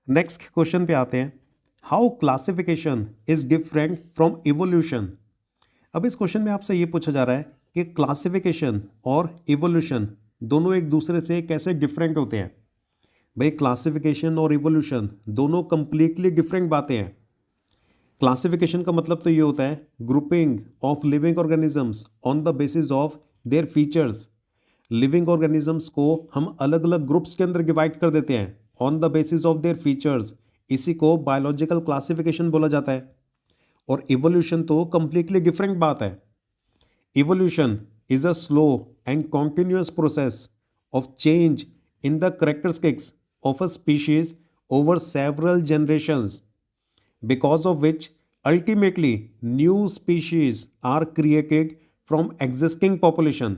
Next question पे आते हैं, how classification is different from evolution. अब इस क्वेश्चन में आपसे ये पूछा जा रहा है कि क्लासिफिकेशन और इवोल्यूशन दोनों एक दूसरे से कैसे डिफरेंट होते हैं। भाई क्लासिफिकेशन और इवोल्यूशन दोनों कंप्लीटली डिफरेंट बातें हैं। क्लासिफिकेशन का मतलब तो ये होता है grouping of living organisms on the basis of their features. Living organisms को हम अलग अलग ग्रुप्स के अंदर डिवाइड कर देते हैं on the basis of their features, इसी को बायोलॉजिकल क्लासिफिकेशन बोला जाता है। और इवोल्यूशन तो कंप्लीटली डिफरेंट बात है। Evolution is a slow and continuous process of change in the characteristics of a species over several generations, because of which ultimately new species are created from existing population।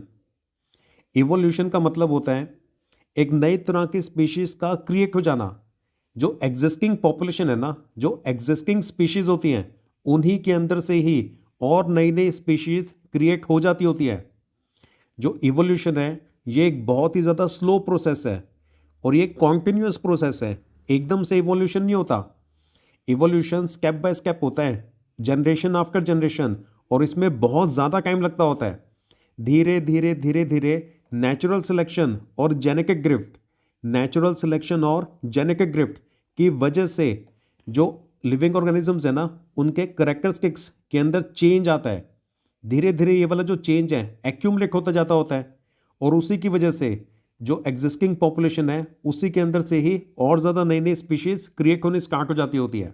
Evolution का मतलब होता है एक नई तरह की स्पीशीज का create हो जाना। जो एग्जिस्टिंग पॉपुलेशन है ना, जो एग्जिस्टिंग स्पीशीज होती हैं उन्हीं के अंदर से ही और नई नई स्पीशीज क्रिएट हो जाती होती है। जो इवोल्यूशन है ये एक बहुत ही ज़्यादा स्लो प्रोसेस है और ये कॉन्टिन्यूअस प्रोसेस है, एकदम से इवोल्यूशन नहीं होता। इवोल्यूशन स्टेप बाय स्टेप होता है, जनरेशन आफ्टर जनरेशन, और इसमें बहुत ज़्यादा टाइम लगता होता है। धीरे धीरे धीरे धीरे नेचुरल सिलेक्शन और जेनेटिक ड्रिफ्ट, नेचुरल सिलेक्शन और जेनेटिक ड्रिफ्ट की वजह से जो लिविंग ऑर्गेनिजम्स है ना उनके कैरेक्टरिस्टिक्स के अंदर चेंज आता है। धीरे धीरे ये वाला जो चेंज है एक्यूमुलेट होता जाता होता है और उसी की वजह से जो एग्जिस्टिंग पॉपुलेशन है उसी के अंदर से ही और ज़्यादा नई नई स्पीशीज क्रिएट होनी स्टार्ट हो जाती होती है।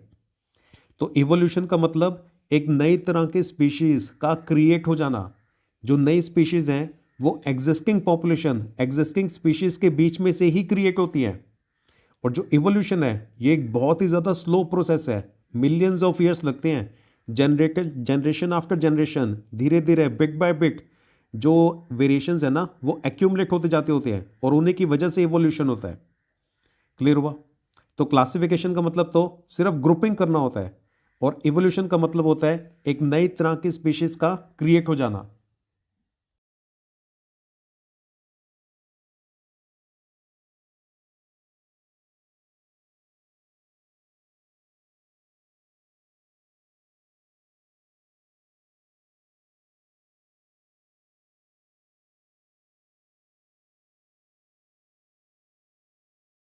तो इवोल्यूशन का मतलब एक नई तरह की स्पीशीज का क्रिएट हो जाना। जो नई स्पीशीज हैं वो एग्जिस्टिंग पॉपुलेशन, एग्जिस्टिंग स्पीशीज के बीच में से ही क्रिएट होती हैं। और जो इवोल्यूशन है ये एक बहुत ही ज़्यादा स्लो प्रोसेस है, मिलियंस ऑफ ईयर्स लगते हैं। जनरेशन आफ्टर जनरेशन, धीरे धीरे बिट बाय बिट जो वेरिएशंस है ना वो एक्यूमुलेट होते जाते होते हैं और उन्हीं की वजह से इवोल्यूशन होता है। क्लियर हुआ? तो क्लासिफिकेशन का मतलब तो सिर्फ ग्रुपिंग करना होता है और इवोल्यूशन का मतलब होता है एक नई तरह की स्पीशीज का क्रिएट हो जाना।